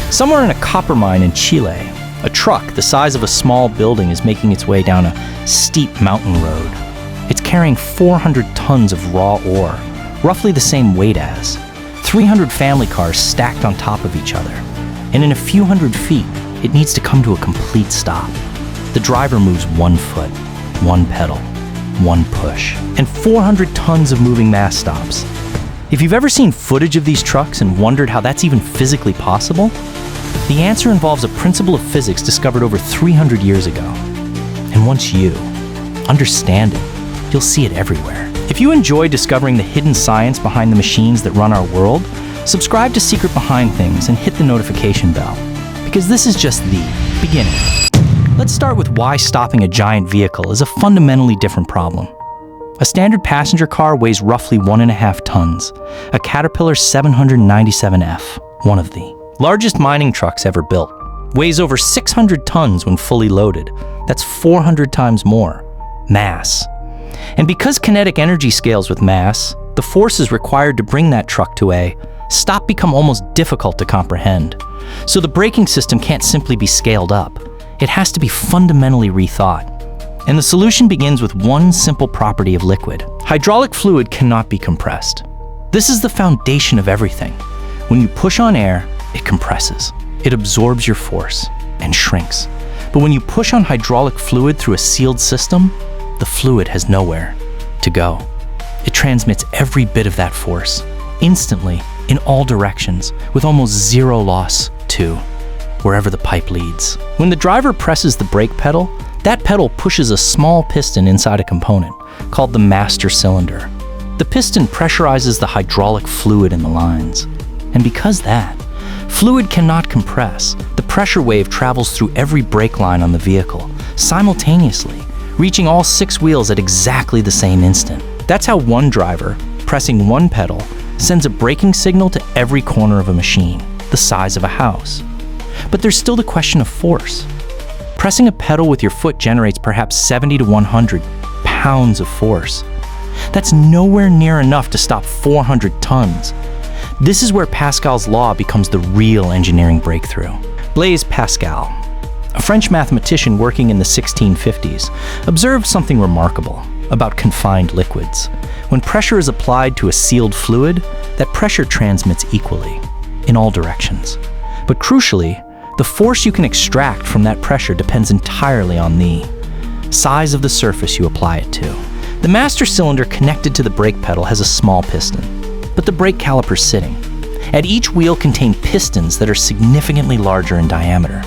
Somewhere in a copper mine in Chile, a truck the size of a small building is making its way down a steep mountain road. It's carrying 400 tons of raw ore, roughly the same weight as 300 family cars stacked on top of each other. And in a few hundred feet, it needs to come to a complete stop. The driver moves 1 foot, 1 pedal, 1 push, and 400 tons of moving mass stops. If you've ever seen footage of these trucks and wondered how that's even physically possible, the answer involves a principle of physics discovered over 300 years ago. And once you understand it, you'll see it everywhere. If you enjoy discovering the hidden science behind the machines that run our world, subscribe to Secret Behind Things and hit the notification bell, because this is just the beginning. Let's start with why stopping a giant vehicle is a fundamentally different problem. A standard passenger car weighs roughly 1.5 tons, a Caterpillar 797F, one of the largest mining trucks ever built, weighs over 600 tons when fully loaded. That's 400 times more mass. And because kinetic energy scales with mass, the forces required to bring that truck to a stop become almost difficult to comprehend. So the braking system can't simply be scaled up. It has to be fundamentally rethought. And the solution begins with one simple property of liquid. Hydraulic fluid cannot be compressed. This is the foundation of everything. When you push on air, it compresses. It absorbs your force and shrinks. But when you push on hydraulic fluid through a sealed system, the fluid has nowhere to go. It transmits every bit of that force, instantly, in all directions, with almost zero loss to wherever the pipe leads. When the driver presses the brake pedal, that pedal pushes a small piston inside a component called the master cylinder. The piston pressurizes the hydraulic fluid in the lines. And because that fluid cannot compress, the pressure wave travels through every brake line on the vehicle simultaneously, reaching all 6 wheels at exactly the same instant. That's how one driver, pressing one pedal, sends a braking signal to every corner of a machine, the size of a house. But there's still the question of force. Pressing a pedal with your foot generates perhaps 70 to 100 pounds of force. That's nowhere near enough to stop 400 tons. This is where Pascal's law becomes the real engineering breakthrough. Blaise Pascal, a French mathematician working in the 1650s, observed something remarkable about confined liquids. When pressure is applied to a sealed fluid, that pressure transmits equally, in all directions. But crucially, the force you can extract from that pressure depends entirely on the size of the surface you apply it to. The master cylinder connected to the brake pedal has a small piston, but the brake caliper's sitting. At each wheel contain pistons that are significantly larger in diameter.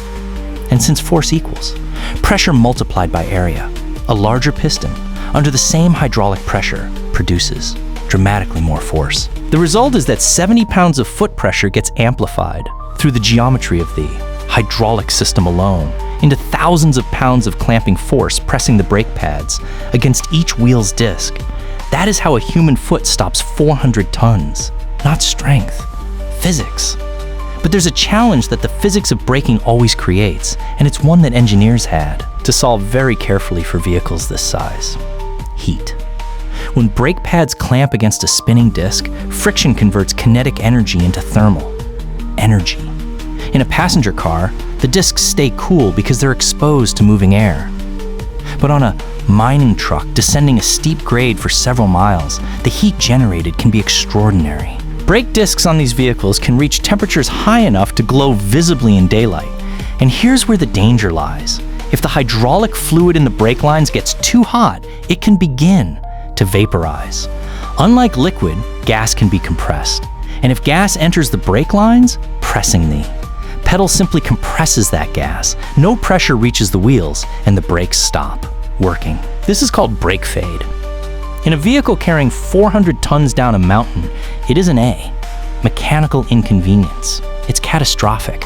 And since force equals pressure multiplied by area, a larger piston under the same hydraulic pressure produces dramatically more force. The result is that 70 pounds of foot pressure gets amplified through the geometry of the hydraulic system alone into thousands of pounds of clamping force pressing the brake pads against each wheel's disc. That is how a human foot stops 400 tons. Not strength, physics. But there's a challenge that the physics of braking always creates, and it's one that engineers had to solve very carefully for vehicles this size: heat. When brake pads clamp against a spinning disc, friction converts kinetic energy into thermal energy. In a passenger car, the discs stay cool because they're exposed to moving air. But on a mining truck descending a steep grade for several miles, the heat generated can be extraordinary. Brake discs on these vehicles can reach temperatures high enough to glow visibly in daylight. And here's where the danger lies. If the hydraulic fluid in the brake lines gets too hot, it can begin to vaporize. Unlike liquid, gas can be compressed. And if gas enters the brake lines, pressing the pedal simply compresses that gas. No pressure reaches the wheels, and the brakes stop working. This is called brake fade. In a vehicle carrying 400 tons down a mountain, it isn't a mechanical inconvenience. It's catastrophic.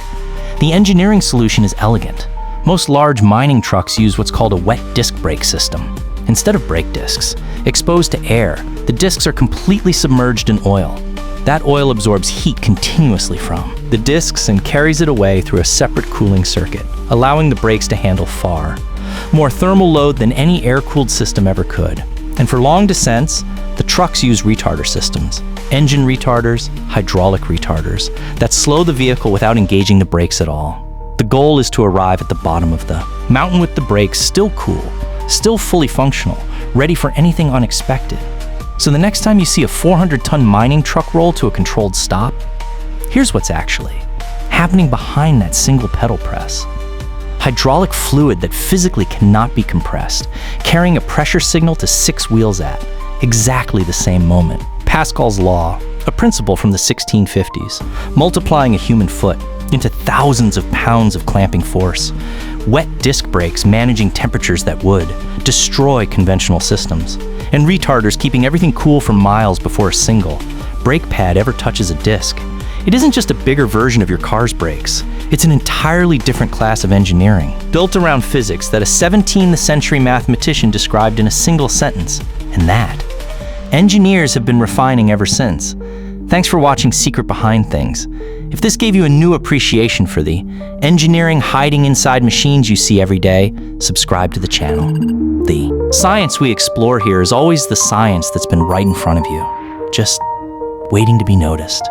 The engineering solution is elegant. Most large mining trucks use what's called a wet disc brake system. Instead of brake discs, exposed to air, the discs are completely submerged in oil. That oil absorbs heat continuously from the discs and carries it away through a separate cooling circuit, allowing the brakes to handle far more thermal load than any air-cooled system ever could. And for long descents, the trucks use retarder systems, engine retarders, hydraulic retarders, that slow the vehicle without engaging the brakes at all. The goal is to arrive at the bottom of the mountain with the brakes still cool, still fully functional, ready for anything unexpected. So the next time you see a 400-ton mining truck roll to a controlled stop, here's what's actually happening behind that single pedal press. Hydraulic fluid that physically cannot be compressed, carrying a pressure signal to 6 wheels at exactly the same moment. Pascal's law, a principle from the 1650s, multiplying a human foot into thousands of pounds of clamping force. Wet disc brakes managing temperatures that would destroy conventional systems, and retarders keeping everything cool for miles before a single brake pad ever touches a disc. It isn't just a bigger version of your car's brakes. It's an entirely different class of engineering, built around physics that a 17th century mathematician described in a single sentence, and that engineers have been refining ever since. Thanks for watching Secret Behind Things. If this gave you a new appreciation for the engineering hiding inside machines you see every day, subscribe to the channel. The science we explore here is always the science that's been right in front of you, just waiting to be noticed.